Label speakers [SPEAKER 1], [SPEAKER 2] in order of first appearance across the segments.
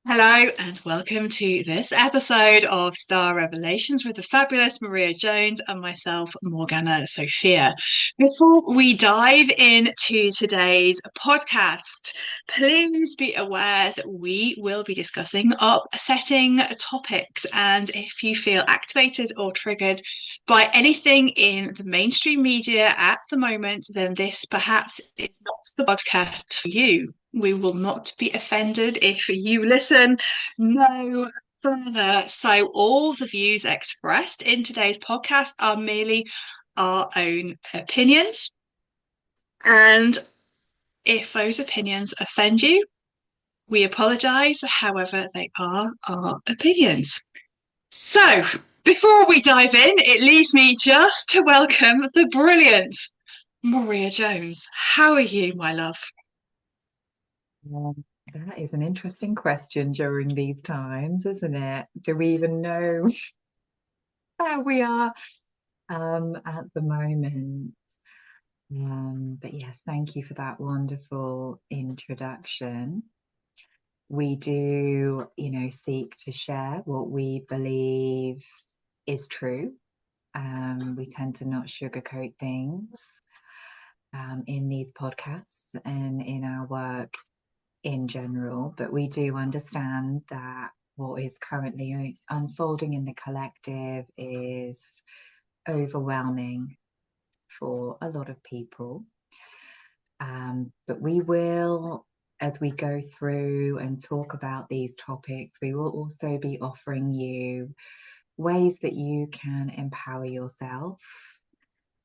[SPEAKER 1] Hello and welcome to this episode of Star Revelations with the fabulous Maria Jones and myself, Morgana Sophia. Before we dive into today's podcast, please be aware that we will be discussing upsetting topics. And if you feel activated or triggered by anything in the mainstream media at the moment, then this perhaps is not the podcast for you. We will not be offended if you listen no further. So, all the views expressed in today's podcast are merely our own opinions. And if those opinions offend you, we apologise. However, they are our opinions. So, before we dive in, it leaves me just to welcome the brilliant Maria Jones. How are you, my love?
[SPEAKER 2] That is an interesting question during these times, isn't it? Do we even know how we are at the moment? But yes, thank you for that wonderful introduction. We do, seek to share what we believe is true. We tend to not sugarcoat things in these podcasts and in our work in general, but we do understand that what is currently unfolding in the collective is overwhelming for a lot of people. But we will, as we go through and talk about these topics, we will also be offering you ways that you can empower yourself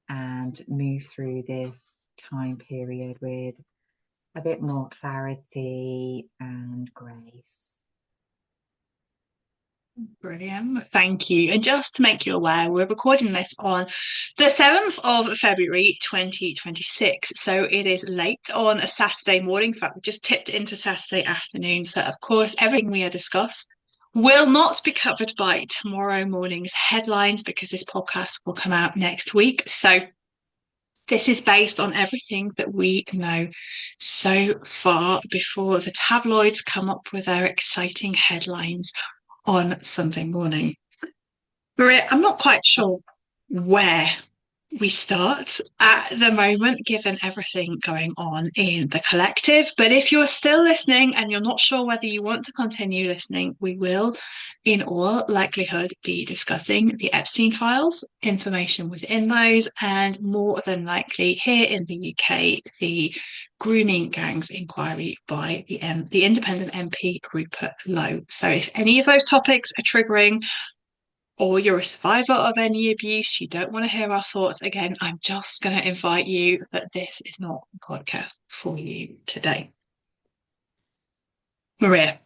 [SPEAKER 2] and move through this time period with a bit more clarity and grace.
[SPEAKER 1] Brilliant. Thank you. And just to make you aware, we're recording this on the 7th of February 2026. So it is late on a Saturday morning. In fact, we just tipped into Saturday afternoon. So, of course, everything we are discussed will not be covered by tomorrow morning's headlines because this podcast will come out next week. So this is based on everything that we know so far before the tabloids come up with their exciting headlines on Sunday morning. Maria, I'm not quite sure where we start at the moment, given everything going on in the collective. But if you're still listening and you're not sure whether you want to continue listening, we will, in all likelihood, be discussing the Epstein files, information within those, and more than likely here in the UK, the grooming gangs inquiry by the independent MP Rupert Lowe. So if any of those topics are triggering, or you're a survivor of any abuse, you don't want to hear our thoughts again, I'm just going to invite you that this is not a podcast for you today. Maria,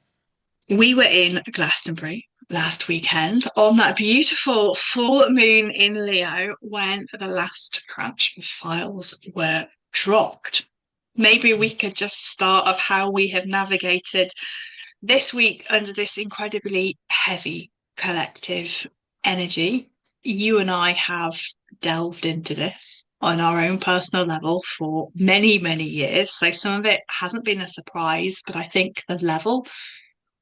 [SPEAKER 1] we were in Glastonbury last weekend on that beautiful full moon in Leo when the last tranche of files were dropped. Maybe we could just start of how we have navigated this week under this incredibly heavy collective energy. You and I have delved into this on our own personal level for many, many years. So some of it hasn't been a surprise, but I think the level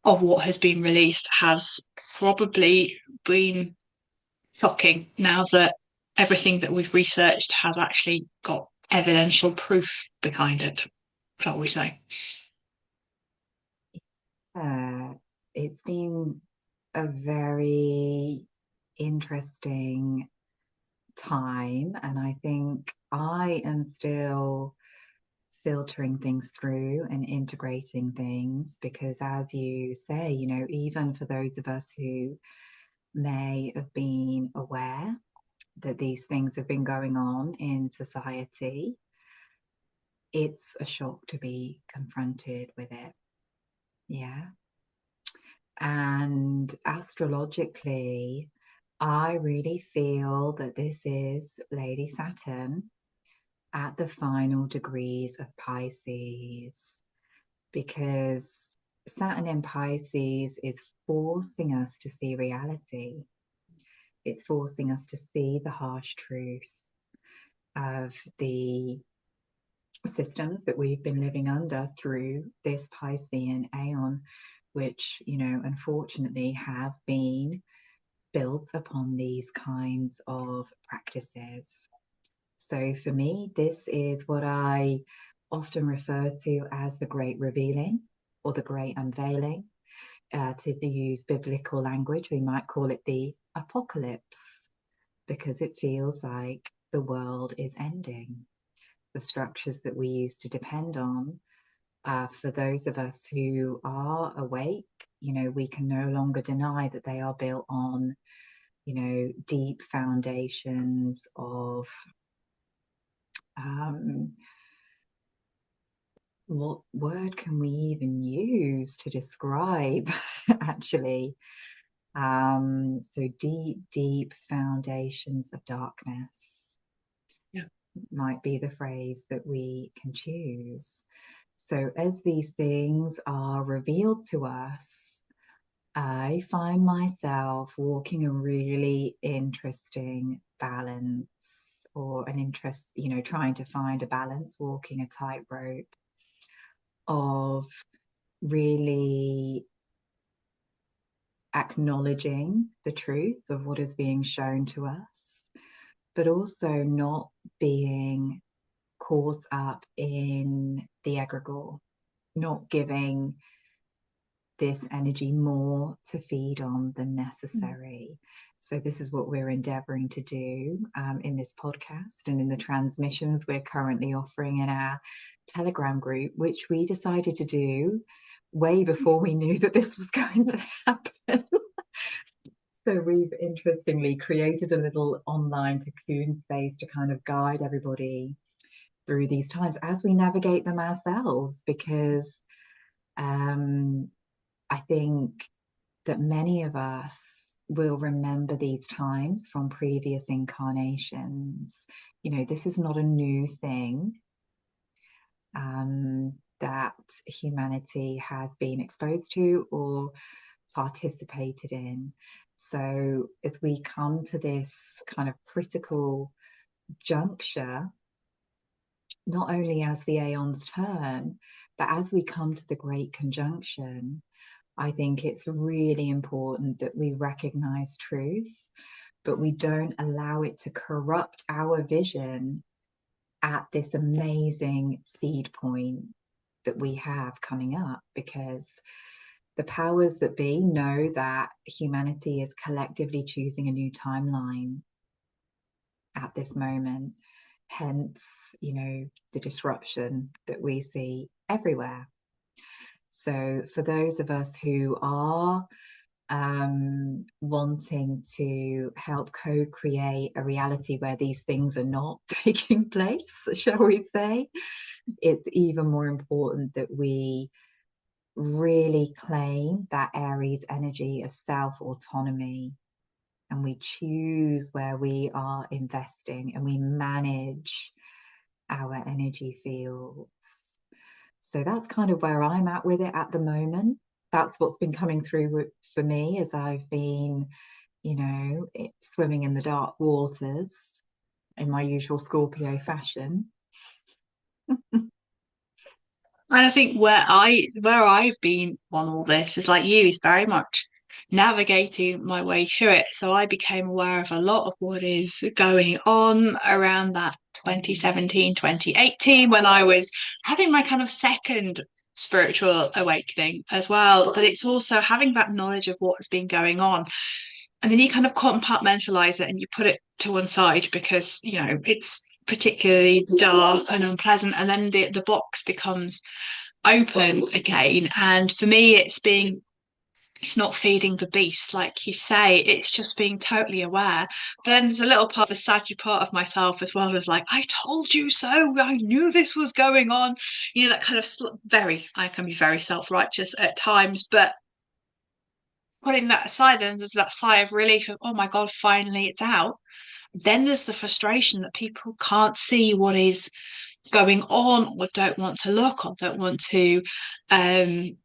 [SPEAKER 1] of what has been released has probably been shocking now that everything that we've researched has actually got evidential proof behind it, shall we say.
[SPEAKER 2] Uh, it's been a very interesting time, and I think I am still filtering things through and integrating things because, as you say, even for those of us who may have been aware that these things have been going on in society, it's a shock to be confronted with it. Yeah. And astrologically, I really feel that this is Lady Saturn at the final degrees of Pisces, because Saturn in Pisces is forcing us to see reality. It's forcing us to see the harsh truth of the systems that we've been living under through this Piscean Aeon. which, you know, unfortunately have been built upon these kinds of practices. So for me, this is what I often refer to as the great revealing or the great unveiling. To use biblical language, we might call it the apocalypse, because it feels like the world is ending. The structures that we used to depend on, for those of us who are awake, you know, we can no longer deny that they are built on, you know, deep foundations of what word can we even use to describe actually? So deep foundations of darkness,
[SPEAKER 1] Yeah.
[SPEAKER 2] might be the phrase that we can choose. So as these things are revealed to us, I find myself walking a really interesting balance, or an interest, you know, trying to find a balance, walking a tightrope of really acknowledging the truth of what is being shown to us, but also not being caught up in the egregore, not giving this energy more to feed on than necessary. So this is what we're endeavoring to do in this podcast and in the transmissions we're currently offering in our Telegram group, which we decided to do way before we knew that this was going to happen. So we've interestingly created a little online cocoon space to kind of guide everybody through these times as we navigate them ourselves, because I think that many of us will remember these times from previous incarnations. You know, this is not a new thing that humanity has been exposed to or participated in. So as we come to this kind of critical juncture, not only as the Aeons turn, but as we come to the Great Conjunction, I think it's really important that we recognize truth, but we don't allow it to corrupt our vision at this amazing seed point that we have coming up, because the powers that be know that humanity is collectively choosing a new timeline at this moment. Hence, you know, the disruption that we see everywhere. So for those of us who are wanting to help co-create a reality where these things are not taking place, shall we say, it's even more important that we really claim that Aries energy of self-autonomy, and we choose where we are investing and we manage our energy fields. So that's kind of where I'm at with it at the moment. That's what's been coming through for me as I've been, you know, swimming in the dark waters in my usual Scorpio fashion.
[SPEAKER 1] And I think where I've been on all this is like you, is very much navigating my way through it. So I became aware of a lot of what is going on around that 2017, 2018, when I was having my kind of second spiritual awakening as well. But it's also having that knowledge of what has been going on. And then you kind of compartmentalize it and you put it to one side because, you know, it's particularly dark and unpleasant. And then the box becomes open again. And for me, it's not feeding the beast, like you say, it's just being totally aware. But then there's a little part, the saggy part of myself as well, is like, I told you so, I knew this was going on. You know, that kind of I can be very self-righteous at times, but putting that aside, and there's that sigh of relief of, oh my God, finally it's out. Then there's the frustration that people can't see what is going on, or don't want to look, or don't want to um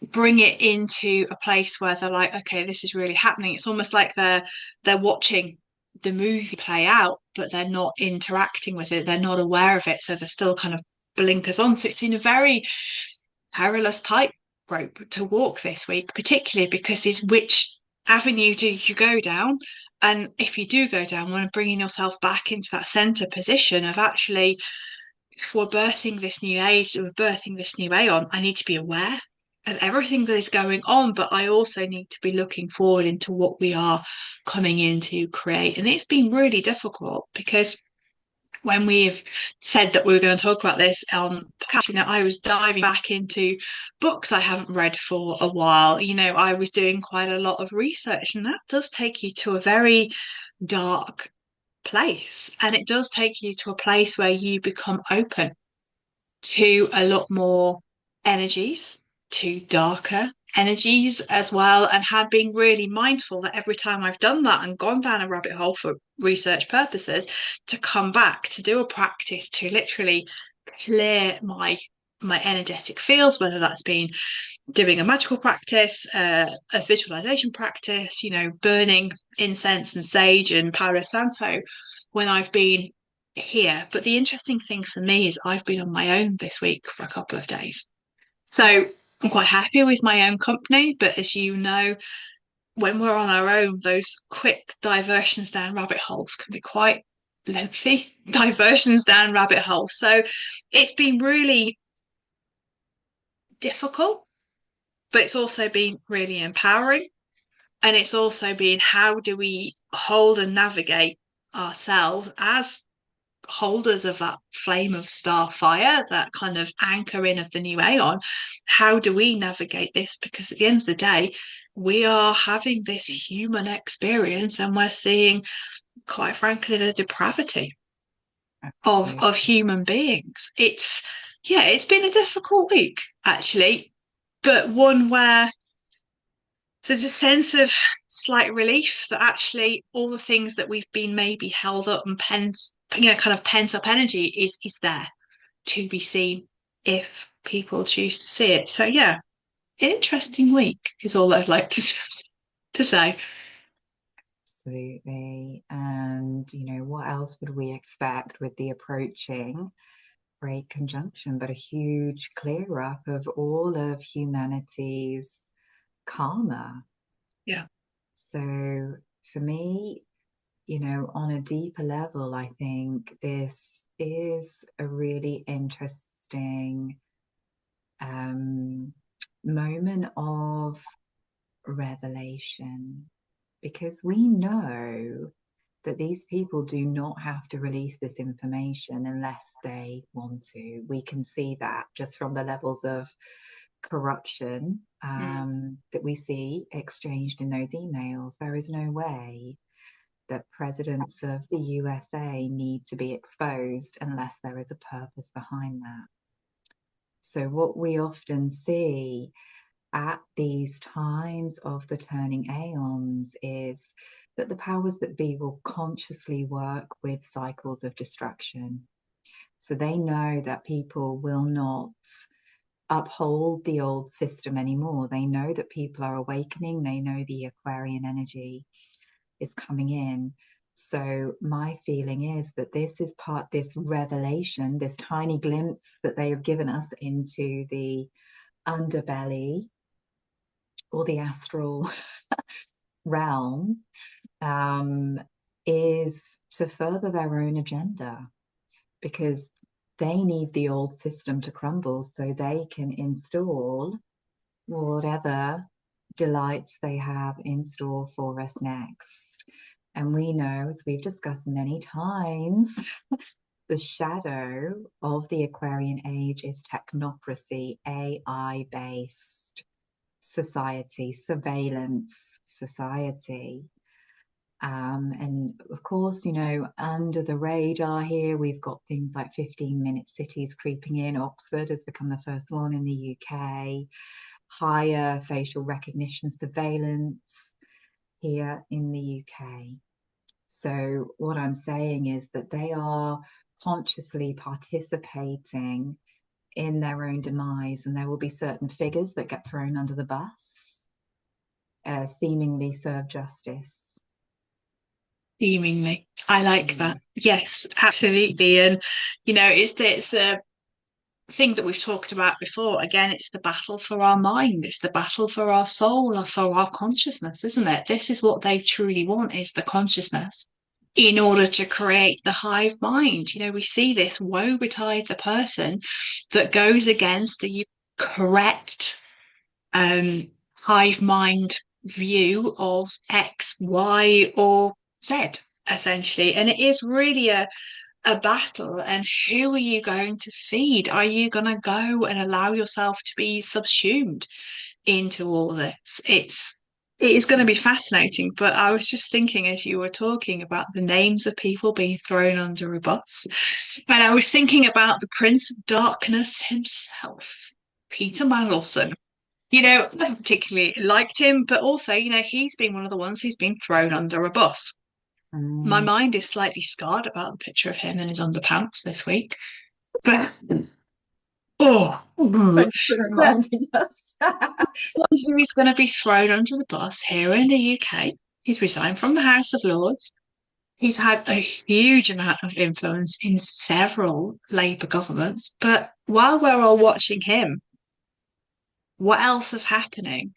[SPEAKER 1] bring it into a place where they're like, okay, this is really happening. It's almost like they're watching the movie play out, but they're not interacting with it, they're not aware of it, so they're still kind of blinkers on. So it's in a very perilous tightrope to walk this week, particularly because is which avenue do you go down? And if you do go down one, bringing yourself back into that center position of actually, if we're birthing this new age, we're birthing this new aeon, I need to be aware of everything that is going on, but I also need to be looking forward into what we are coming in to create. And it's been really difficult because when we've said that we were going to talk about this on podcast, I was diving back into books I haven't read for a while. I was doing quite a lot of research, and that does take you to a very dark place. And it does take you to a place where you become open to a lot more energies, to darker energies as well, and have been really mindful that every time I've done that and gone down a rabbit hole for research purposes, to come back to do a practice to literally clear my energetic fields, whether that's been doing a magical practice, a visualization practice, burning incense and sage and Palo Santo when I've been here. But the interesting thing for me is I've been on my own this week for a couple of days. So I'm quite happy with my own company. But as you know, when we're on our own, those quick diversions down rabbit holes can be quite lengthy diversions down rabbit holes. So it's been really difficult, but it's also been really empowering. And it's also been, how do we hold and navigate ourselves as holders of that flame of star fire, that kind of anchor in of the new aeon? How do we navigate this? Because at the end of the day, we are having this human experience, and we're seeing, quite frankly, the depravity of human beings. It's been a difficult week, actually, but one where there's a sense of slight relief that actually all the things that we've been maybe held up and kind of pent up energy is there to be seen if people choose to see it. So yeah, interesting week is all I'd like to say.
[SPEAKER 2] Absolutely. And, what else would we expect with the approaching great conjunction, but a huge clear up of all of humanity's karma?
[SPEAKER 1] Yeah.
[SPEAKER 2] So for me, on a deeper level, I think this is a really interesting moment of revelation, because we know that these people do not have to release this information unless they want to. We can see that just from the levels of corruption that we see exchanged in those emails. There is no way that presidents of the USA need to be exposed unless there is a purpose behind that. So what we often see at these times of the turning aeons is that the powers that be will consciously work with cycles of destruction. So they know that people will not uphold the old system anymore. They know that people are awakening. They know the Aquarian energy is coming in. So my feeling is that this revelation, this tiny glimpse that they have given us into the underbelly or the astral realm, is to further their own agenda, because they need the old system to crumble so they can install whatever delights they have in store for us next. And we know, as we've discussed many times, the shadow of the Aquarian age is technocracy, AI-based society, surveillance society. And of course, under the radar here, we've got things like 15-minute cities creeping in. Oxford has become the first one in the UK. Higher facial recognition surveillance here in the UK. So what I'm saying is that they are consciously participating in their own demise, and there will be certain figures that get thrown under the bus, seemingly serve justice.
[SPEAKER 1] Seemingly, I like that. Yes, absolutely. And it's the thing that we've talked about before. Again, it's the battle for our mind, it's the battle for our soul, or for our consciousness, isn't it? This is what they truly want, is the consciousness, in order to create the hive mind. You know, we see this: woe betide the person that goes against the correct hive mind view of X, Y, or Z, essentially. And it is really a battle. And who are you going to feed? Are you going to go and allow yourself to be subsumed into all this? It is going to be fascinating. But I was just thinking, as you were talking, about the names of people being thrown under a bus, and I was thinking about the Prince of Darkness himself, Peter Mandelson. You know, I particularly liked him, but also, you know, he's been one of the ones who's been thrown under a bus. My
[SPEAKER 2] Mm.
[SPEAKER 1] mind is slightly scarred about the picture of him in his underpants this week. But oh,
[SPEAKER 2] Thanks for
[SPEAKER 1] but
[SPEAKER 2] reminding us.
[SPEAKER 1] he's going to be thrown under the bus here in the UK. He's resigned from the House of Lords. He's had a huge amount of influence in several Labour governments. But while we're all watching him, what else is happening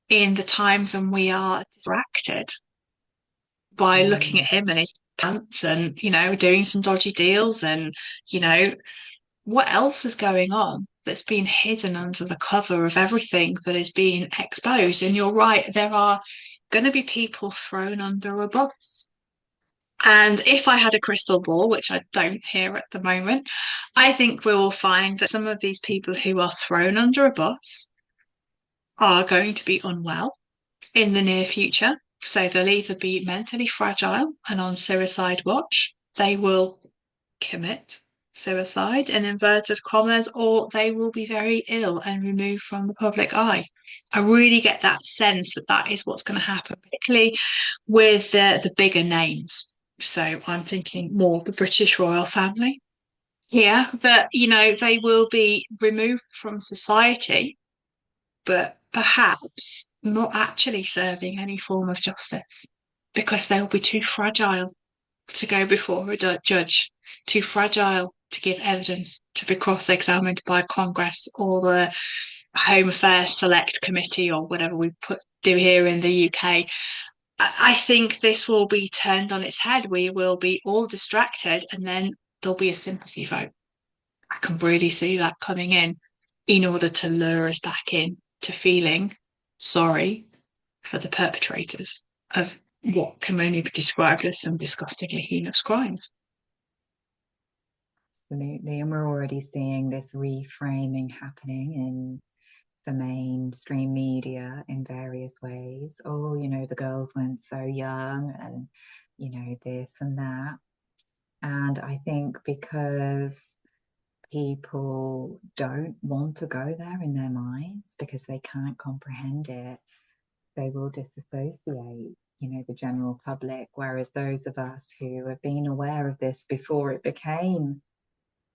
[SPEAKER 1] in the times when we are distracted by looking at
[SPEAKER 2] Mm.
[SPEAKER 1] him and his pants and, you know, doing some dodgy deals and, you know, what else is going on that's been hidden under the cover of everything that is being exposed? And you're right, there are going to be people thrown under a bus. And if I had a crystal ball, which I don't here at the moment, I think we will find that some of these people who are thrown under a bus are going to be unwell in the near future. So they'll either be mentally fragile and on suicide watch, they will commit suicide in inverted commas, or they will be very ill and removed from the public eye. I really get that sense that that is what's going to happen, particularly with the bigger names. So I'm thinking more of the British royal family. Yeah, that, you know, they will be removed from society, but perhaps not actually serving any form of justice because they'll be too fragile to go before a judge, too fragile to give evidence, to be cross-examined by Congress or the Home Affairs Select Committee or whatever we do here in the UK. I think this will be turned on its head. We will be all distracted, and then there'll be a sympathy vote. I can really see that coming in order to lure us back in to feeling sorry for the perpetrators of what can only be described as some disgustingly heinous crimes.
[SPEAKER 2] Absolutely. And we're already seeing this reframing happening in the mainstream media in various ways. Oh, you know, the girls weren't so young and, you know, this and that. And I think because people don't want to go there in their minds because they can't comprehend it, they will disassociate, you know, the general public. Whereas those of us who have been aware of this before it became,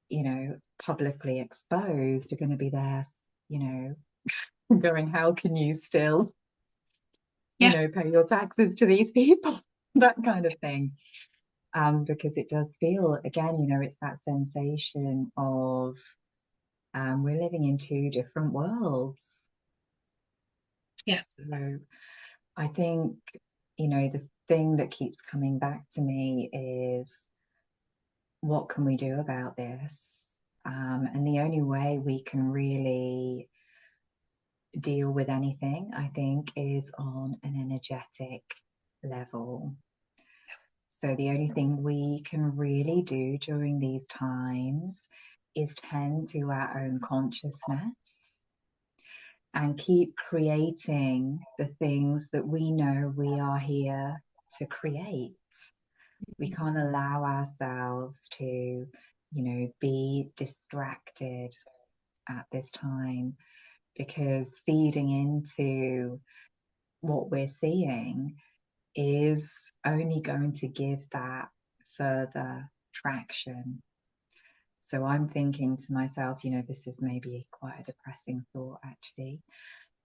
[SPEAKER 2] you know, publicly exposed are going to be there, you know, going, how can you still, you
[SPEAKER 1] Yeah,
[SPEAKER 2] know, pay your taxes to these people? That kind of thing. Because it does feel, again, you know, it's that sensation of we're living in two different worlds.
[SPEAKER 1] yeah,
[SPEAKER 2] So I think, you know, the thing that keeps coming back to me is what can we do about this? And the only way we can really deal with anything, I think, is on an energetic level. So the only thing we can really do during these times is tend to our own consciousness and keep creating the things that we know we are here to create. We can't allow ourselves to, you know, be distracted at this time, because feeding into what we're seeing is only going to give that further traction. So I'm thinking to myself, you know, this is maybe quite a depressing thought actually.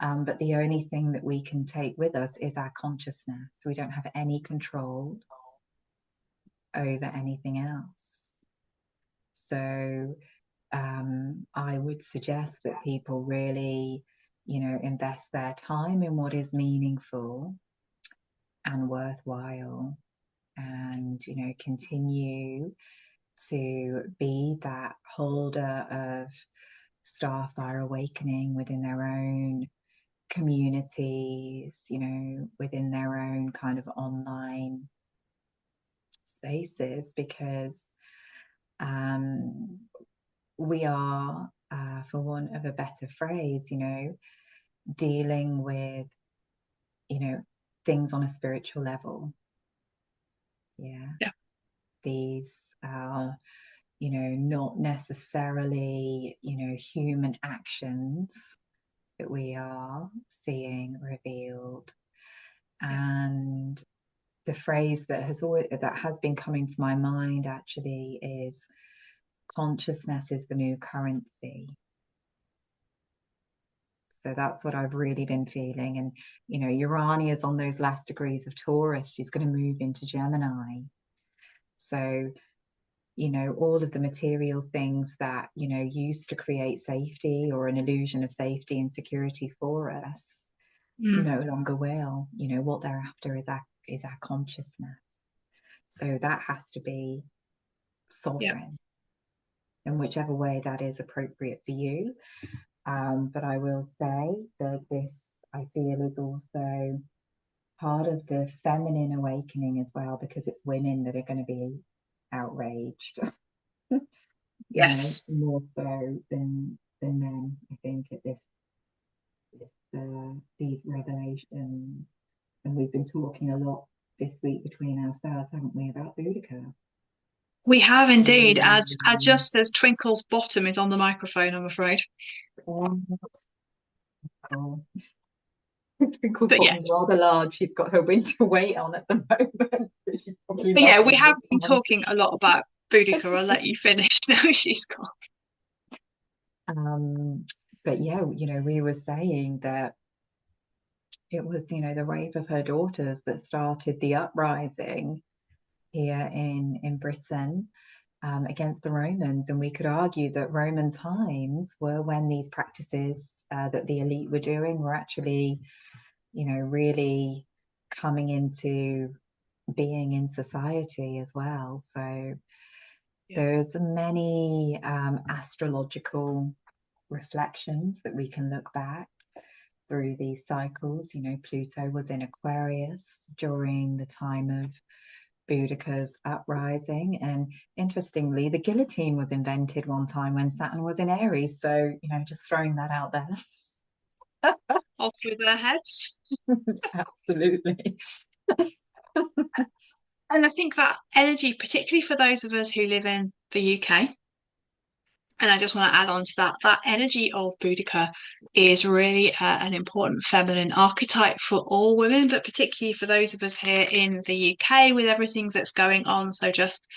[SPEAKER 2] But the only thing that we can take with us is our consciousness. We don't have any control over anything else. So I would suggest that people really, invest their time in what is meaningful and worthwhile, and, continue to be that holder of starfire awakening within their own communities, within their own kind of online spaces, because we are, for want of a better phrase, dealing with, things on a spiritual level.
[SPEAKER 1] Yeah.
[SPEAKER 2] These are, not necessarily, human actions that we are seeing revealed. And the phrase that has been coming to my mind actually is, consciousness is the new currency. So that's what I've really been feeling. And, Urania is on those last degrees of Taurus. She's going to move into Gemini. So, all of the material things that, used to create safety or an illusion of safety and security for us, no longer will. What they're after is our consciousness. So that has to be sovereign in whichever way that is appropriate for you. But I will say that this, I feel, is also part of the feminine awakening as well, because it's women that are going to be outraged,
[SPEAKER 1] Yes.
[SPEAKER 2] more so than men, I think, at these revelations. And we've been talking a lot this week between ourselves, haven't we, about Boudica?
[SPEAKER 1] We have indeed, as just as Twinkle's bottom is on the microphone, I'm afraid.
[SPEAKER 2] Cool. Twinkle's
[SPEAKER 1] But
[SPEAKER 2] bottom's
[SPEAKER 1] yes.
[SPEAKER 2] rather large. She's got her winter weight on at the moment. She's probably
[SPEAKER 1] But yeah, we
[SPEAKER 2] loving
[SPEAKER 1] have
[SPEAKER 2] this
[SPEAKER 1] been
[SPEAKER 2] one.
[SPEAKER 1] talking a lot about Boudica. I'll let you finish now. She's gone.
[SPEAKER 2] But yeah, we were saying that it was, the rape of her daughters that started the uprising here in Britain, against the Romans. And we could argue that Roman times were when these practices that the elite were doing were actually, really coming into being in society as well. So there's many astrological reflections that we can look back through these cycles. Pluto was in Aquarius during the time of Boudica's uprising, and interestingly, the guillotine was invented one time when Saturn was in Aries. So, just throwing that out there.
[SPEAKER 1] All through their heads.
[SPEAKER 2] Absolutely.
[SPEAKER 1] And I think that energy, particularly for those of us who live in the UK, and I just want to add on to that, that energy of Boudica is really an important feminine archetype for all women, but particularly for those of us here in the UK with everything that's going on. So just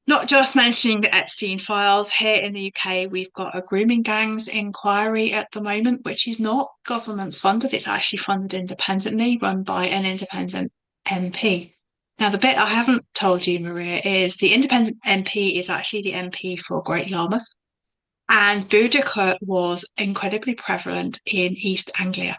[SPEAKER 1] not just mentioning the Epstein files, here in the UK, we've got a grooming gangs inquiry at the moment, which is not government funded. It's actually funded independently, run by an independent MP. Now, the bit I haven't told you, Maria, is the independent MP is actually the MP for Great Yarmouth. And Boudica was incredibly prevalent in East Anglia.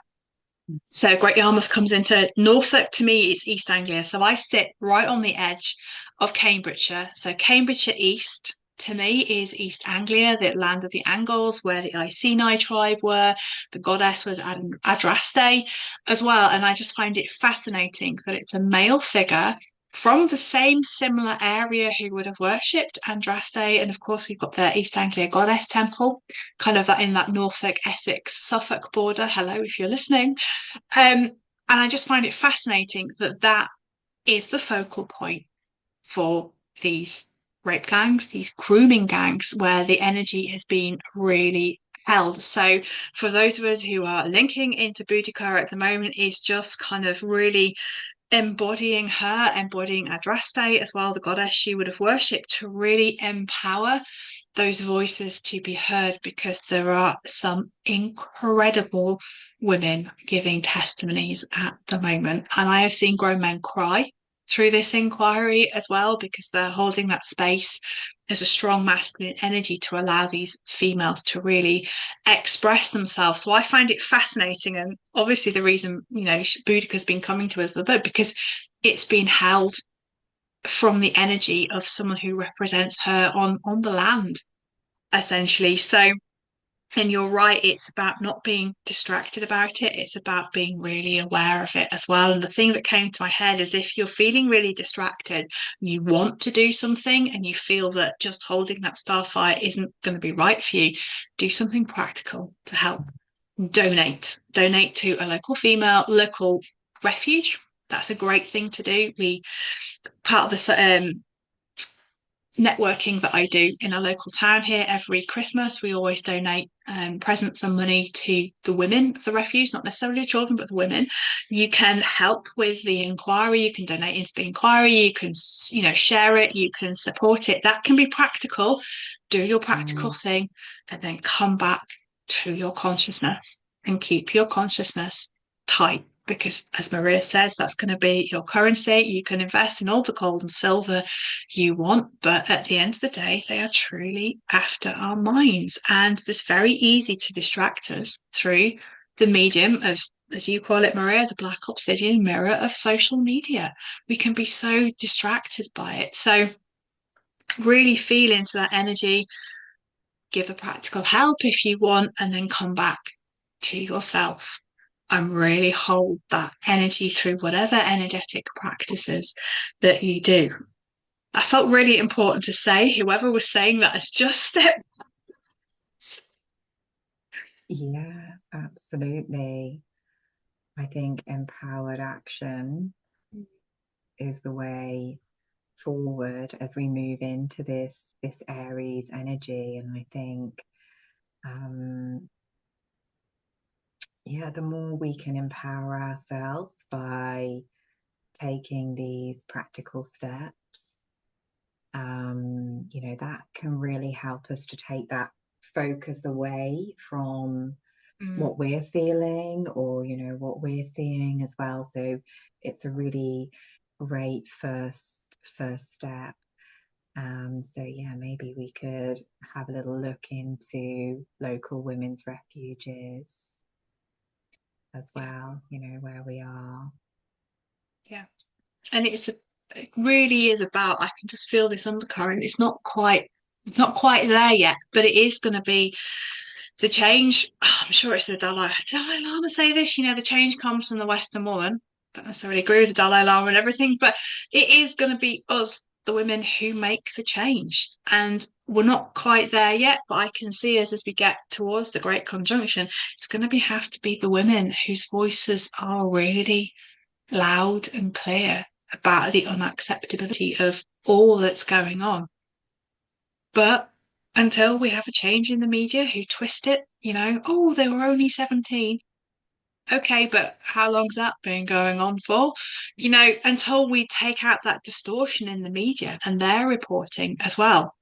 [SPEAKER 1] So Great Yarmouth comes into Norfolk. To me, it's East Anglia. So I sit right on the edge of Cambridgeshire. So Cambridgeshire East to me is East Anglia, the land of the Angles, where the Iceni tribe were. The goddess was Adraste as well. And I just find it fascinating that it's a male figure from the same similar area who would have worshipped Andraste. And of course, we've got the East Anglia Goddess Temple, kind of that in that Norfolk, Essex, Suffolk border. Hello, if you're listening. And I just find it fascinating that that is the focal point for these rape gangs, these grooming gangs, where the energy has been really held. So for those of us who are linking into Boudica at the moment, is just kind of really embodying her, embodying Adraste as well, the goddess she would have worshipped, to really empower those voices to be heard, because there are some incredible women giving testimonies at the moment. And I have seen grown men cry through this inquiry as well, because they're holding that space as a strong masculine energy to allow these females to really express themselves. So I find it fascinating, and obviously the reason, Boudica's been coming to us the book, because it's been held from the energy of someone who represents her on the land, essentially. So, and you're right, it's about not being distracted about it. It's about being really aware of it as well. And the thing that came to my head is, if you're feeling really distracted and you want to do something and you feel that just holding that starfire isn't going to be right for you, do something practical to help. Donate to a local refuge. That's a great thing to do. We part of the networking that I do in a local town here. Every Christmas, we always donate presents and money to the women of the refuge, not necessarily the children, but the women. You can help with the inquiry. You can donate into the inquiry. You can, share it. You can support it. That can be practical. Do your practical thing, and then come back to your consciousness and keep your consciousness tight. Because, as Maria says, that's going to be your currency. You can invest in all the gold and silver you want, but at the end of the day, they are truly after our minds. And it's very easy to distract us through the medium of, as you call it, Maria, the black obsidian mirror of social media. We can be so distracted by it. So really feel into that energy, give the practical help if you want, and then come back to yourself and really hold that energy through whatever energetic practices that you do. I felt really important to say, whoever was saying that has just stepped.
[SPEAKER 2] Yeah, absolutely. I think empowered action is the way forward as we move into this Aries energy. And I think yeah, the more we can empower ourselves by taking these practical steps, that can really help us to take that focus away from what we're feeling or, what we're seeing as well. So it's a really great first step. So yeah, maybe we could have a little look into local women's refuges as well, where we are.
[SPEAKER 1] Yeah. And it really is about, I can just feel this undercurrent. It's not quite there yet, but it is going to be the change. I'm sure it's the Dalai Lama say this, the change comes from the Western woman. Don't necessarily agree with the Dalai Lama and everything, but it is going to be us, the women, who make the change. And we're not quite there yet, but I can see us as we get towards the Great Conjunction, it's going to have to be the women whose voices are really loud and clear about the unacceptability of all that's going on. But until we have a change in the media who twist it, oh, they were only 17. Okay, but how long's that been going on for? Until we take out that distortion in the media and their reporting as well,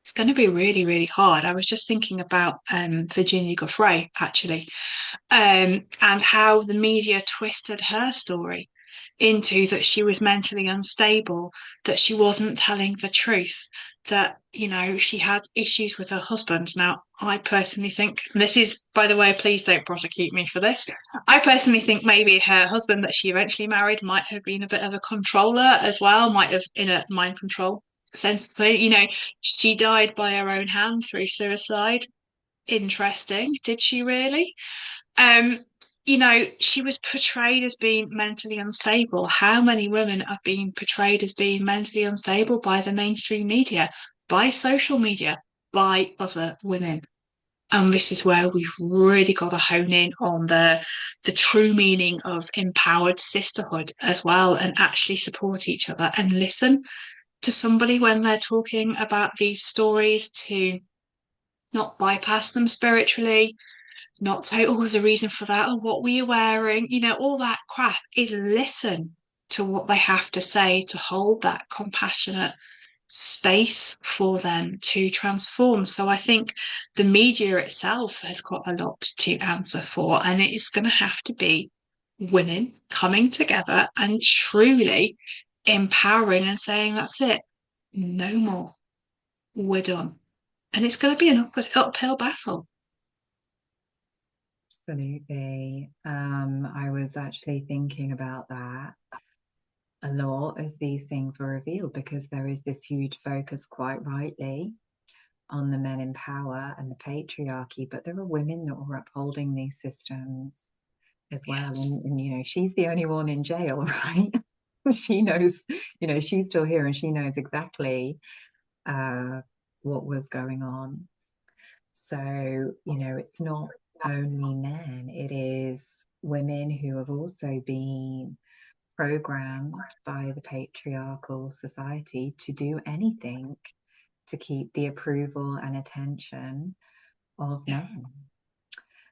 [SPEAKER 1] it's going to be really, really hard. I was just thinking about Virginia Giuffre, actually, and how the media twisted her story into that she was mentally unstable, that she wasn't telling the truth, that, she had issues with her husband. Now, I personally think, and this is, by the way, please don't prosecute me for this. I personally think maybe her husband that she eventually married might have been a bit of a controller as well, might have in a mind control sense. She died by her own hand through suicide. Interesting. Did she really? Um, she was portrayed as being mentally unstable. How many women have been portrayed as being mentally unstable by the mainstream media, by social media, by other women? And this is where we've really got to hone in on the true meaning of empowered sisterhood as well, and actually support each other and listen to somebody when they're talking about these stories, to not bypass them spiritually, not say, oh, there's a reason for that, or what were you wearing? All that crap. Is listen to what they have to say, to hold that compassionate space for them to transform. So I think the media itself has got a lot to answer for, and it is going to have to be women coming together and truly empowering and saying, that's it, no more, we're done. And it's going to be an uphill battle.
[SPEAKER 2] Absolutely. I was actually thinking about that a lot as these things were revealed, because there is this huge focus, quite rightly, on the men in power and the patriarchy, but there are women that were upholding these systems as well.
[SPEAKER 1] Yes.
[SPEAKER 2] And she's the only one in jail, right? She knows, she's still here and she knows exactly uh, what was going on. So, it's not only men, it is women who have also been programmed by the patriarchal society to do anything to keep the approval and attention of
[SPEAKER 1] Yeah.
[SPEAKER 2] men.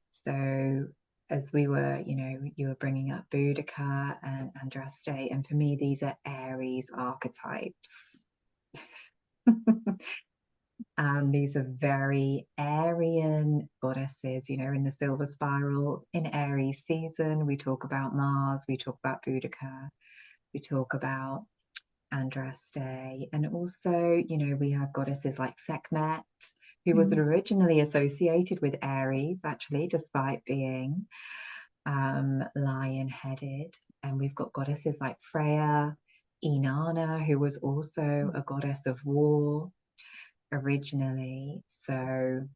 [SPEAKER 2] So, as we were, you were bringing up Boudica and Andraste, and for me, these are Aries archetypes. These are very Aryan goddesses, in the silver spiral. In Aries season, we talk about Mars, we talk about Boudica, we talk about Andraste, and also, we have goddesses like Sekhmet, who was
[SPEAKER 1] Mm.
[SPEAKER 2] originally associated with Aries, actually, despite being lion-headed. And we've got goddesses like Freya, Inanna, who was also a goddess of war originally. So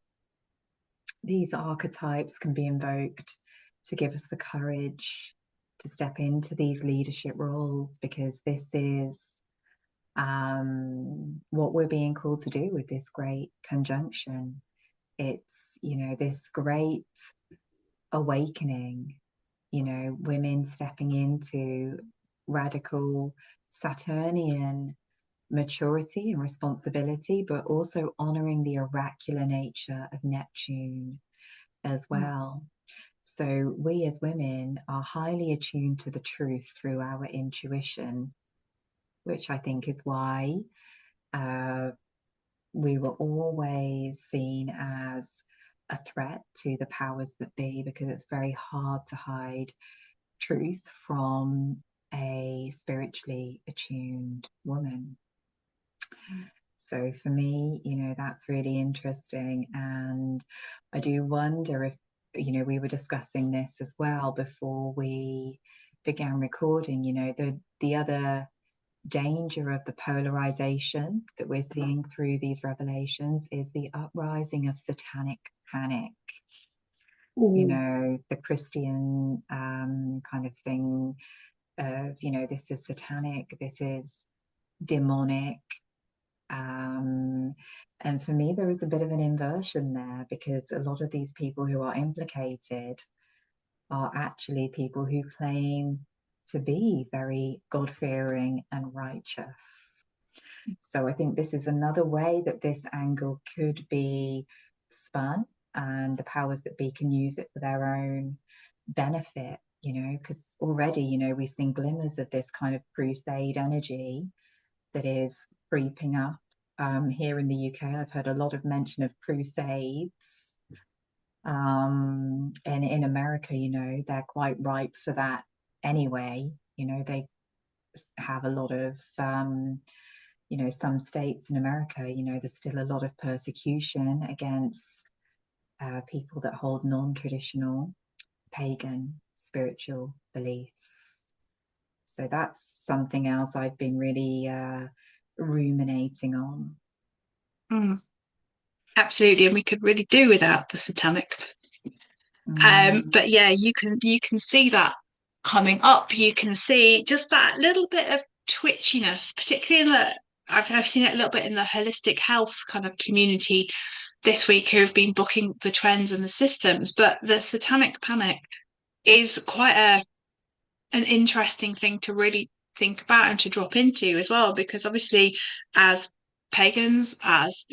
[SPEAKER 2] these archetypes can be invoked to give us the courage to step into these leadership roles, because this is what we're being called to do with this great conjunction. It's, this great awakening, women stepping into radical Saturnian maturity and responsibility, but also honoring the oracular nature of Neptune as well. So we as women are highly attuned to the truth through our intuition, which I think is why we were always seen as a threat to the powers that be, because it's very hard to hide truth from a spiritually attuned woman. So for me, that's really interesting. And I do wonder if, we were discussing this as well before we began recording, the other danger of the polarization that we're seeing through these revelations is the uprising of satanic panic.
[SPEAKER 1] Ooh.
[SPEAKER 2] The Christian kind of thing of, this is satanic, this is demonic. And for me, there is a bit of an inversion there, because a lot of these people who are implicated are actually people who claim to be very God-fearing and righteous. So I think this is another way that this angle could be spun, and the powers that be can use it for their own benefit, because already, we've seen glimmers of this kind of crusade energy that is creeping up. Here in the UK, I've heard a lot of mention of crusades. And in America, they're quite ripe for that anyway. They have a lot of, some states in America, there's still a lot of persecution against people that hold non-traditional pagan spiritual beliefs. So that's something else I've been really ruminating on.
[SPEAKER 1] Mm. Absolutely, and we could really do without the satanic. But yeah, you can see that coming up. You can see just that little bit of twitchiness, particularly in the I've seen it a little bit in the holistic health kind of community this week, who have been booking the trends and the systems. But the satanic panic is quite an interesting thing to really think about and to drop into as well, because obviously, as pagans, as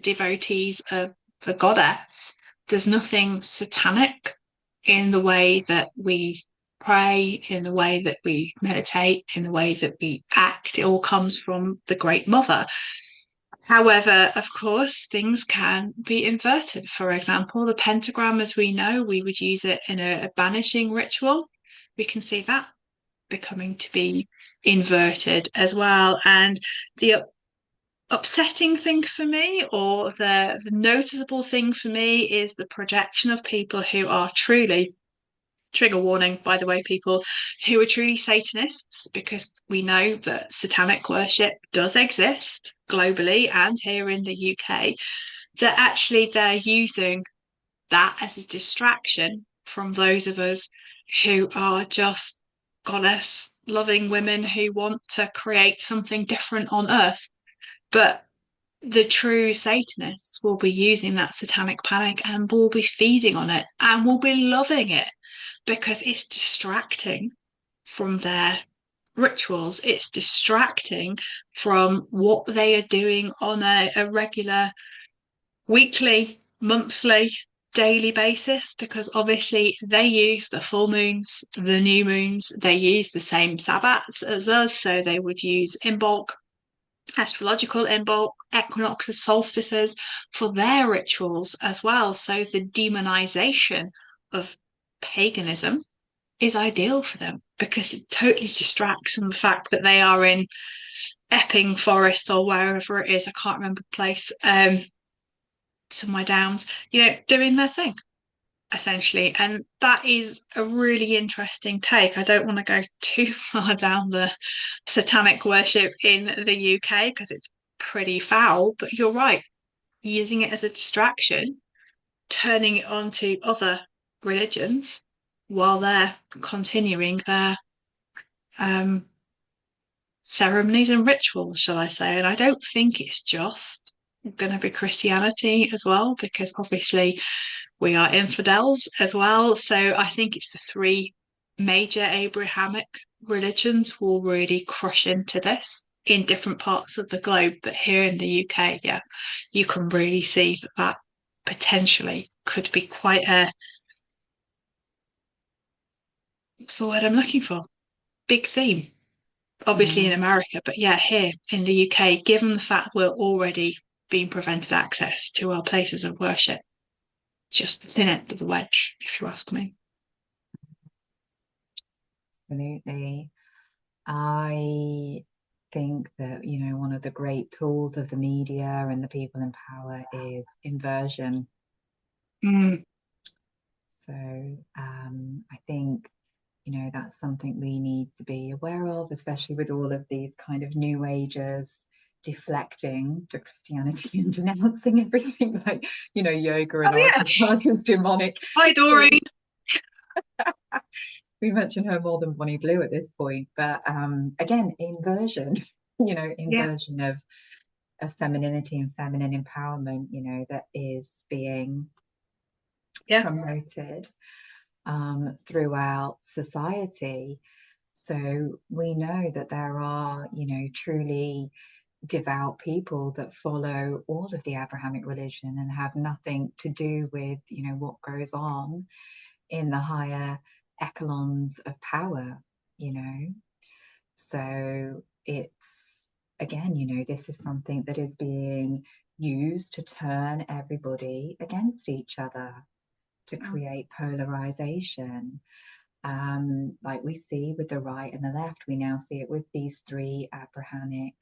[SPEAKER 1] devotees of the goddess, there's nothing satanic in the way that we pray, in the way that we meditate, in the way that we act. It all comes from the Great Mother. However, of course, things can be inverted. For example, the pentagram, as we know, we would use it in a banishing ritual. We can see that. becoming to be inverted as well. And the upsetting thing for me, or the noticeable thing for me, is the projection of people who are truly, trigger warning, by the way, people who are truly Satanists, because we know that satanic worship does exist globally and here in the UK, that actually they're using that as a distraction from those of us who are just goddess loving women who want to create something different on earth. But the true Satanists will be using that satanic panic and will be feeding on it and will be loving it because it's distracting from their rituals. It's distracting from what they are doing on a regular weekly, monthly, daily basis, because obviously they use the full moons, the new moons, they use the same Sabbats as us, so they would use Imbolc, astrological Imbolc, equinoxes, solstices for their rituals as well. So the demonization of paganism is ideal for them because it totally distracts from the fact that they are in Epping Forest or wherever it is. I can't remember the place. Somewhere downs, doing their thing essentially. And that is a really interesting take. I don't want to go too far down the satanic worship in the UK because it's pretty foul, but you're right, using it as a distraction, turning it onto other religions while they're continuing their um, ceremonies and rituals, shall I say. And I don't think it's just going to be Christianity as well, because obviously we are infidels as well. So I think it's the three major Abrahamic religions will really crush into this in different parts of the globe. But here in the UK, yeah, you can really see that potentially could be quite what's the word I'm looking for? Big theme. Obviously in
[SPEAKER 2] Mm.
[SPEAKER 1] America, but yeah, here in the UK, given the fact we're already being prevented access to our places of worship, just the thin end of the wedge, if you ask me.
[SPEAKER 2] Absolutely. I think that, one of the great tools of the media and the people in power is inversion.
[SPEAKER 1] Mm.
[SPEAKER 2] So I think, that's something we need to be aware of, especially with all of these kind of new ages deflecting to Christianity and denouncing everything like, yoga and
[SPEAKER 1] Oh yeah.
[SPEAKER 2] archetypes is demonic.
[SPEAKER 1] Hi, Doreen.
[SPEAKER 2] We mentioned her more than Bonnie Blue at this point, but again, inversion,
[SPEAKER 1] Yeah.
[SPEAKER 2] inversion of femininity and feminine empowerment, that is being
[SPEAKER 1] Yeah.
[SPEAKER 2] promoted throughout society. So we know that there are, truly devout people that follow all of the Abrahamic religion and have nothing to do with, what goes on in the higher echelons of power, you know. So it's, again, this is something that is being used to turn everybody against each other, to create polarization. Like we see with the right and the left, we now see it with these three Abrahamic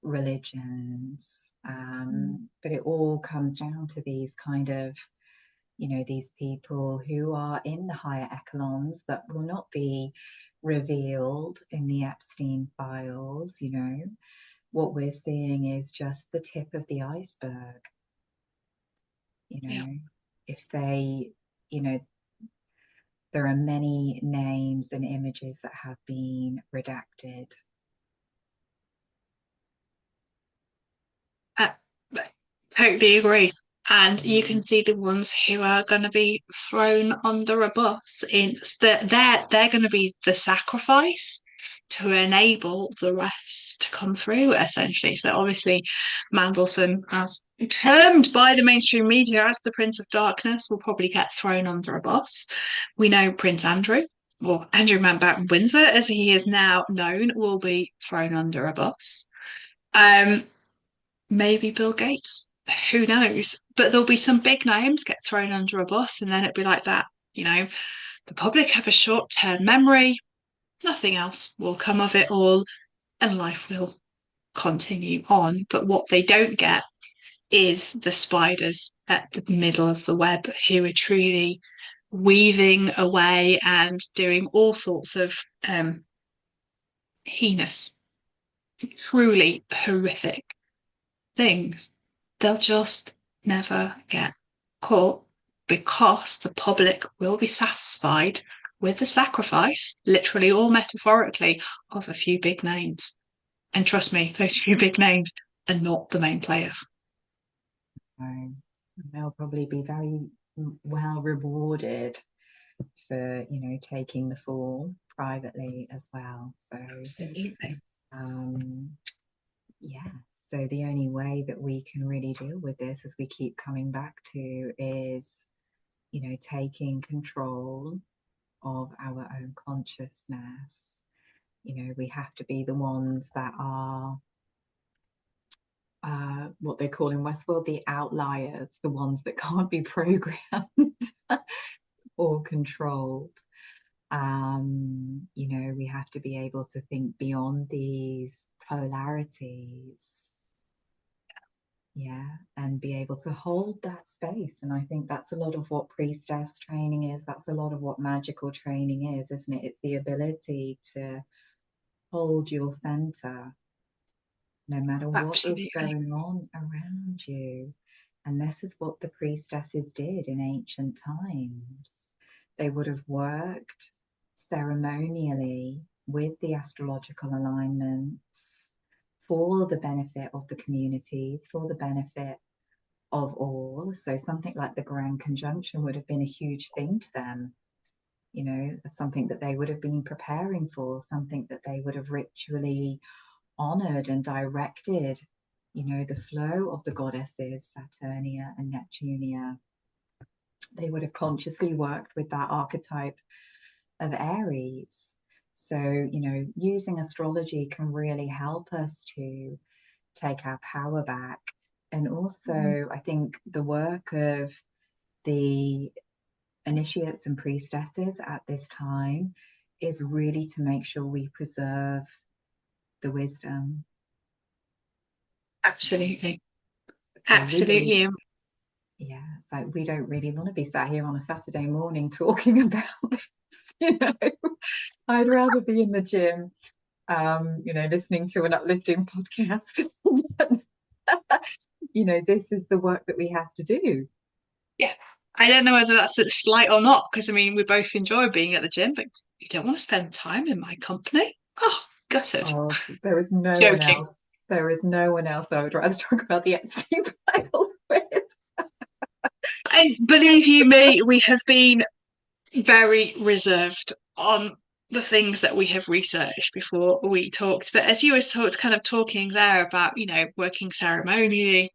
[SPEAKER 2] religions. But it all comes down to these kind of, these people who are in the higher echelons that will not be revealed in the Epstein files. What we're seeing is just the tip of the iceberg.
[SPEAKER 1] Yeah.
[SPEAKER 2] If they, there are many names and images that have been redacted.
[SPEAKER 1] Uh, totally agree. And you can see the ones who are going to be thrown under a bus in that they're going to be the sacrifice to enable the rest to come through, essentially. So obviously, Mandelson, as termed by the mainstream media as the Prince of Darkness, will probably get thrown under a bus. We know Prince Andrew, or Andrew Mountbatten Windsor, as he is now known, will be thrown under a bus. Maybe Bill Gates. Who knows? But there'll be some big names get thrown under a bus, and then it'd be like that. The public have a short-term memory. nothing else will come of it all, and life will continue on. But what they don't get is the spiders at the middle of the web who are truly weaving away and doing all sorts of heinous, truly horrific things. They'll just never get caught because the public will be satisfied with the sacrifice, literally or metaphorically, of a few big names. And trust me, those few big names are not the main players.
[SPEAKER 2] They'll probably be very well rewarded for, taking the fall privately as well. So,
[SPEAKER 1] Absolutely.
[SPEAKER 2] Yeah, so the only way that we can really deal with this, as we keep coming back to, is, taking control of our own consciousness. We have to be the ones that are what they call in Westworld the outliers, the ones that can't be programmed or controlled. We have to be able to think beyond these polarities. Yeah, and be able to hold that space. And I think that's a lot of what priestess training is. That's a lot of what magical training is, isn't it? It's the ability to hold your center no matter what is going on around you. And this is what the priestesses did in ancient times. They would have worked ceremonially with the astrological alignments for the benefit of the communities, for the benefit of all. So something like the Grand Conjunction would have been a huge thing to them, something that they would have been preparing for, something that they would have ritually honored and directed, the flow of the goddesses, Saturnia and Neptunia. They would have consciously worked with that archetype of Aries. So, using astrology can really help us to take our power back. And also, I think the work of the initiates and priestesses at this time is really to make sure we preserve the wisdom.
[SPEAKER 1] Absolutely. So absolutely.
[SPEAKER 2] Yeah, so we don't really want to be sat here on a Saturday morning talking about this, I'd rather be in the gym, listening to an uplifting podcast. This is the work that we have to do.
[SPEAKER 1] Yeah. I don't know whether that's a slight or not, because I mean, we both enjoy being at the gym, but you don't want to spend time in my company. Oh, gutted.
[SPEAKER 2] Oh, there is no one else. There is no one else I would rather talk about the Epstein files with.
[SPEAKER 1] And believe you me, we have been very reserved on the things that we have researched before we talked. But as you were kind of talking there about, working ceremonially,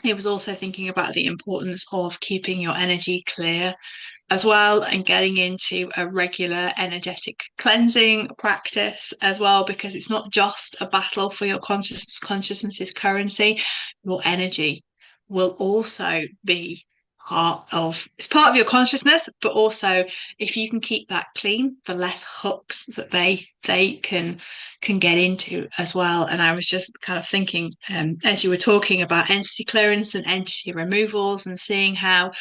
[SPEAKER 1] it was also thinking about the importance of keeping your energy clear as well and getting into a regular energetic cleansing practice as well, because it's not just a battle for your consciousness's currency. Your energy will also be it's part of your consciousness, but also if you can keep that clean, the less hooks that they can get into as well. And I was just kind of thinking, as you were talking about entity clearance and entity removals, and seeing how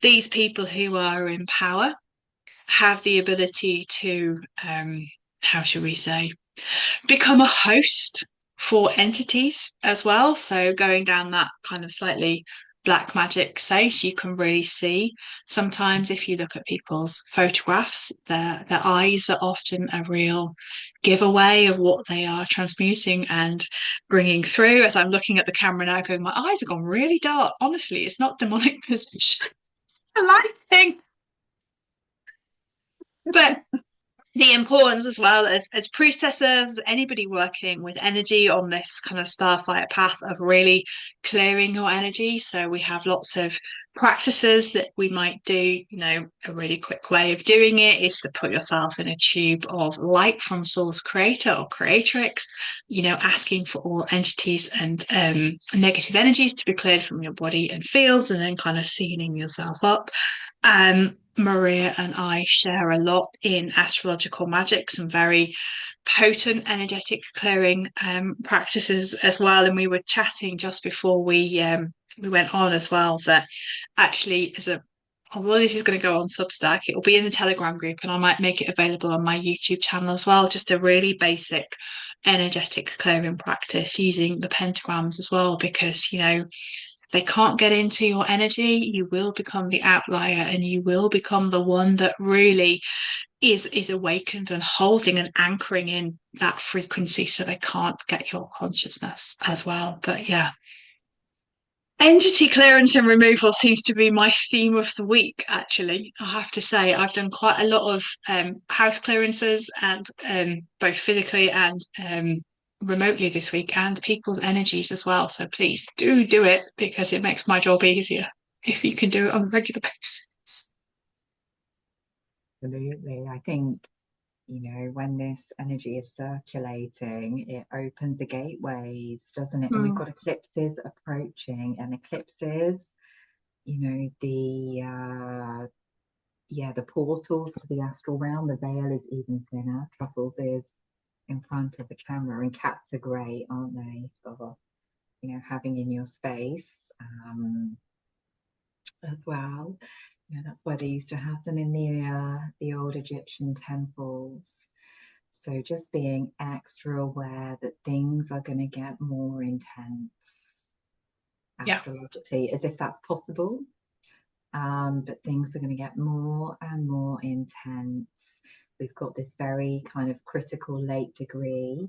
[SPEAKER 1] these people who are in power have the ability to, how should we say, become a host for entities as well. So going down that kind of slightly black magic space, you can really see sometimes if you look at people's photographs, their eyes are often a real giveaway of what they are transmuting and bringing through. As I'm looking at the camera now, going, my eyes have gone really dark. Honestly, it's not demonic position. Lighting. But the importance as well as priestesses, anybody working with energy on this kind of starfire path of really clearing your energy. So we have lots of practices that we might do. A really quick way of doing it is to put yourself in a tube of light from source creator or creatrix, asking for all entities and negative energies to be cleared from your body and fields, and then kind of sealing yourself up. Maria and I share a lot in astrological magic, some very potent energetic clearing practices as well. And we were chatting just before we went on as well that actually as a although this is going to go on Substack, it will be in the Telegram group, and I might make it available on my YouTube channel as well. Just a really basic energetic clearing practice using the pentagrams as well, because they can't get into your energy, you will become the outlier and you will become the one that really is awakened and holding and anchoring in that frequency, so they can't get your consciousness as well. But yeah, entity clearance and removal seems to be my theme of the week, actually. I have to say, I've done quite a lot of house clearances, and both physically and remotely this week, and people's energies as well. So please do it, because it makes my job easier if you can do it on a regular basis.
[SPEAKER 2] Absolutely. I think, when this energy is circulating, it opens the gateways, doesn't it? And we've
[SPEAKER 1] Mm.
[SPEAKER 2] got eclipses approaching, and eclipses, the portals to the astral realm, the veil is even thinner. Truffles is in front of the camera, and cats are great, aren't they? For, having in your space as well. That's why they used to have them in the old Egyptian temples. So just being extra aware that things are going to get more intense
[SPEAKER 1] Yeah.
[SPEAKER 2] astrologically, as if that's possible. But things are going to get more and more intense. We've got this very kind of critical late degree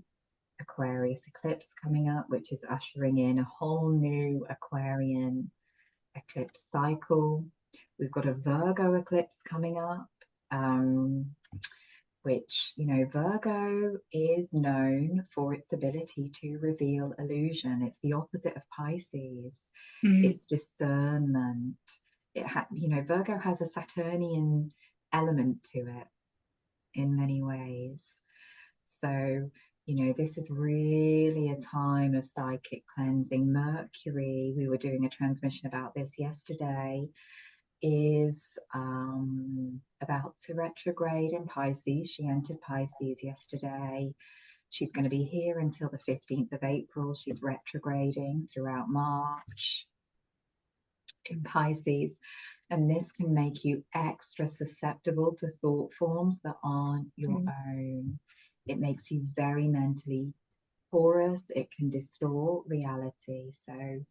[SPEAKER 2] Aquarius eclipse coming up, which is ushering in a whole new Aquarian eclipse cycle. We've got a Virgo eclipse coming up, which, Virgo is known for its ability to reveal illusion. It's the opposite of Pisces.
[SPEAKER 1] Mm.
[SPEAKER 2] It's discernment. Virgo has a Saturnian element to it in many ways. So, this is really a time of psychic cleansing. Mercury, we were doing a transmission about this yesterday, is about to retrograde in Pisces. She entered Pisces yesterday. She's going to be here until the 15th of April. She's retrograding throughout March in Pisces. And this can make you extra susceptible to thought forms that aren't your own. It makes you very mentally porous. It can distort reality. So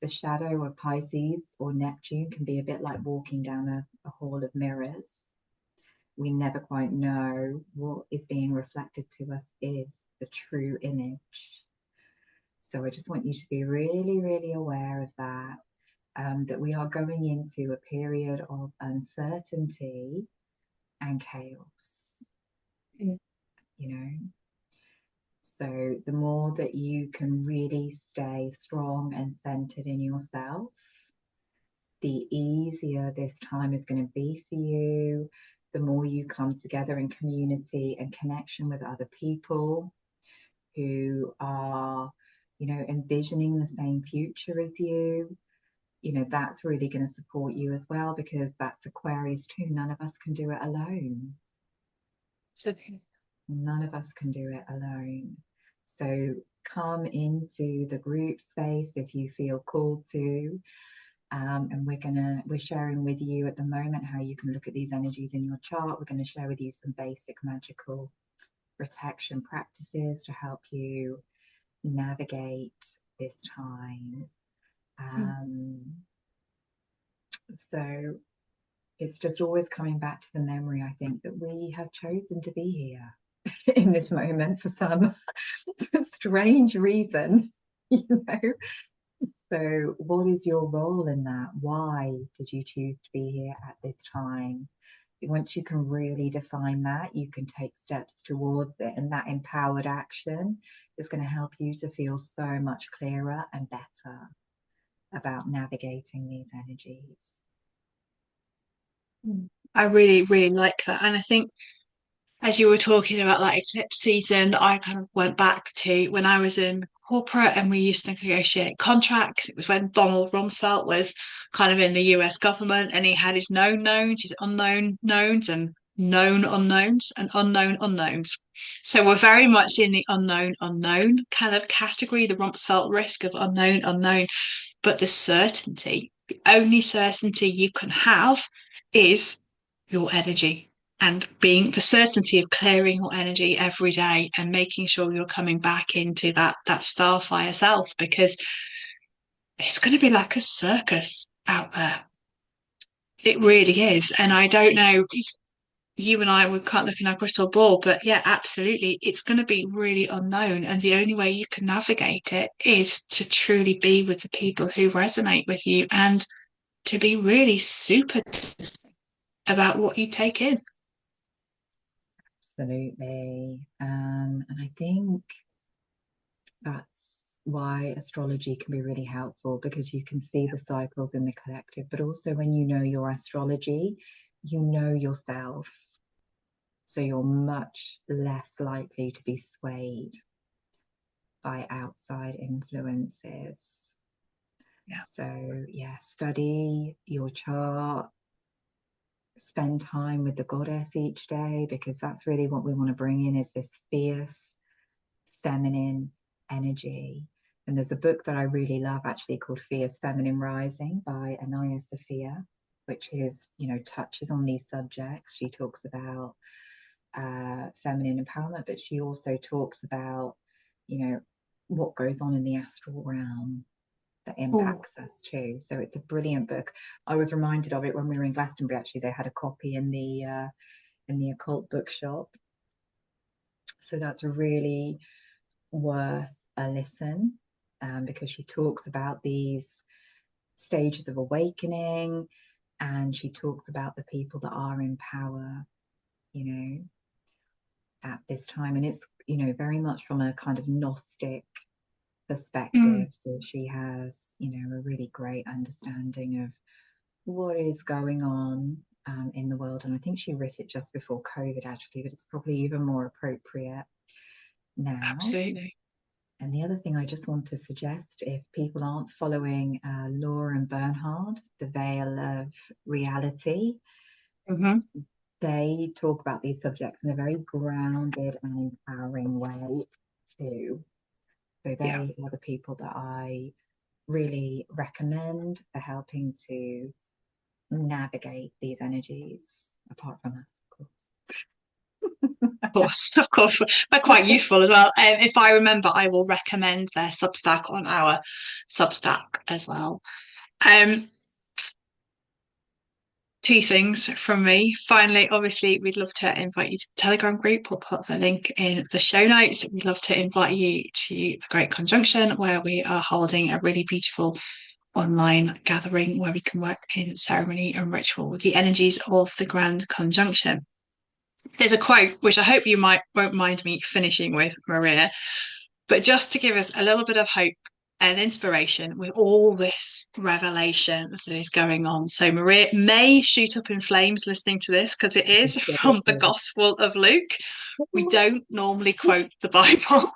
[SPEAKER 2] the shadow of Pisces or Neptune can be a bit like walking down a hall of mirrors. We never quite know what is being reflected to us is the true image. So I just want you to be really, really aware of that, that we are going into a period of uncertainty and chaos, So the more that you can really stay strong and centered in yourself, the easier this time is going to be for you. The more you come together in community and connection with other people who are, envisioning the same future as you, that's really going to support you as well, because that's Aquarius too. None of us can do it alone. None of us can do it alone. So come into the group space if you feel called to. And we're sharing with you at the moment how you can look at these energies in your chart. We're going to share with you some basic magical protection practices to help you navigate this time. So it's just always coming back to the memory, I think, that we have chosen to be here in this moment for some strange reason, So what is your role in that? Why did you choose to be here at this time? Once you can really define that, you can take steps towards it, and that empowered action is going to help you to feel so much clearer and better about navigating these energies.
[SPEAKER 1] I really, really like that. And I think as you were talking about that eclipse season, I kind of went back to when I was in corporate and we used to negotiate contracts. It was when Donald Rumsfeld was kind of in the US government, and he had his known knowns, his unknown knowns, and known unknowns and unknown unknowns. So we're very much in the unknown unknown kind of category, the Rumsfeld risk of unknown unknown. But the certainty, the only certainty you can have is your energy, and being the certainty of clearing your energy every day and making sure you're coming back into that starfire self, because it's going to be like a circus out there. It really is. And I don't know, you and I, we can't look in our crystal ball, but yeah, absolutely, it's going to be really unknown, and the only way you can navigate it is to truly be with the people who resonate with you, and to be really super about what you take in.
[SPEAKER 2] Absolutely. And I think that's why astrology can be really helpful, because you can see the cycles in the collective, but also when you know your astrology, you know yourself. So you're much less likely to be swayed by outside influences.
[SPEAKER 1] Yeah.
[SPEAKER 2] So yeah, study your chart, spend time with the goddess each day, because that's really what we want to bring in, is this fierce feminine energy. And there's a book that I really love actually called Fierce Feminine Rising by Anaya Sophia, which is, you know, touches on these subjects. She talks about feminine empowerment, but she also talks about, you know, what goes on in the astral realm that impacts us too. So it's a brilliant book. I was reminded of it when we were in Glastonbury. Actually, they had a copy in the occult bookshop. So that's really worth a listen, because she talks about these stages of awakening, and she talks about the people that are in power, you know, at this time. And it's, you know, very much from a kind of Gnostic perspective. So she has, you know, a really great understanding of what is going on in the world. And I think she wrote it just before COVID, actually, but it's probably even more appropriate now.
[SPEAKER 1] Absolutely.
[SPEAKER 2] And the other thing I just want to suggest, if people aren't following Laura and Bernhard, The Veil of Reality, they talk about these subjects in a very grounded and empowering way too. So they are the people that I really recommend for helping to navigate these energies, apart from us,
[SPEAKER 1] Of course, of course, they're quite useful as well. And if I remember, I will recommend their Substack on our Substack as well. Two things from me. Finally, obviously, we'd love to invite you to the Telegram group. We'll put the link in the show notes. We'd love to invite you to the Great Conjunction, where we are holding a really beautiful online gathering where we can work in ceremony and ritual with the energies of the Grand Conjunction. There's a quote which I hope you won't mind me finishing with, Maria, but just to give us a little bit of hope and inspiration with all this revelation that is going on. So Maria may shoot up in flames listening to this, because it is from the Gospel of Luke. We don't normally quote the Bible.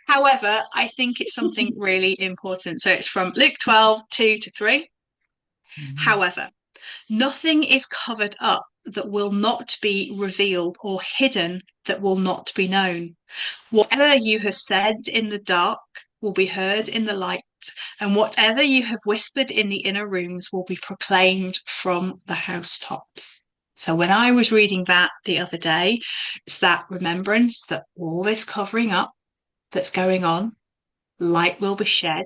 [SPEAKER 1] However, I think it's something really important. So it's from Luke 12:2-3. However, nothing is covered up that will not be revealed, or hidden that will not be known. Whatever you have said in the dark will be heard in the light, and whatever you have whispered in the inner rooms will be proclaimed from the housetops. So when I was reading that the other day, it's that remembrance that all this covering up that's going on, light will be shed.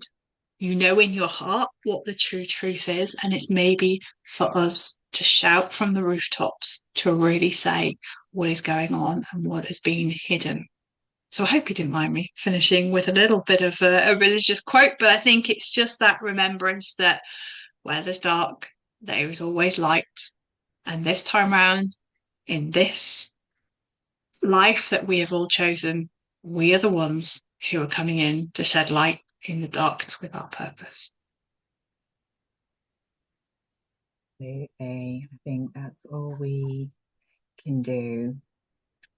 [SPEAKER 1] You know in your heart what the true truth is, and it's maybe for us to shout from the rooftops to really say what is going on and what has been hidden. So I hope you didn't mind me finishing with a little bit of a religious quote, but I think it's just that remembrance that where there's dark, there is always light. And this time round, in this life that we have all chosen, we are the ones who are coming in to shed light in the darkness with our purpose.
[SPEAKER 2] Absolutely. I think that's all we can do,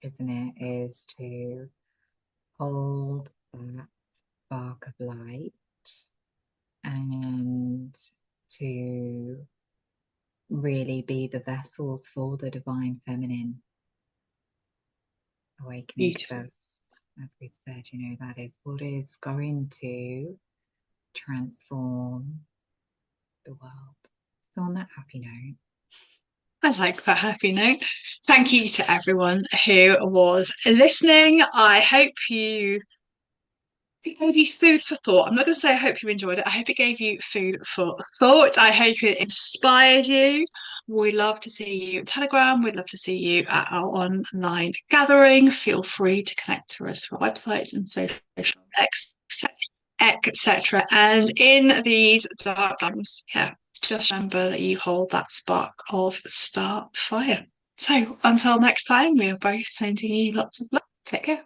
[SPEAKER 2] isn't it? Is to hold that spark of light and to really be the vessels for the divine feminine awakening. Because as we've said, you know, that is what is going to transform the world. So on that happy note,
[SPEAKER 1] I like that happy note. Thank you to everyone who was listening. I hope it gave you food for thought. I'm not going to say I hope you enjoyed it. I hope it gave you food for thought. I hope it inspired you. We'd love to see you on Telegram. We'd love to see you at our online gathering. Feel free to connect to us through our websites and social, etc. And in these dark times, yeah, just remember that you hold that spark of star fire. So until next time, we are both sending you lots of love. Take care.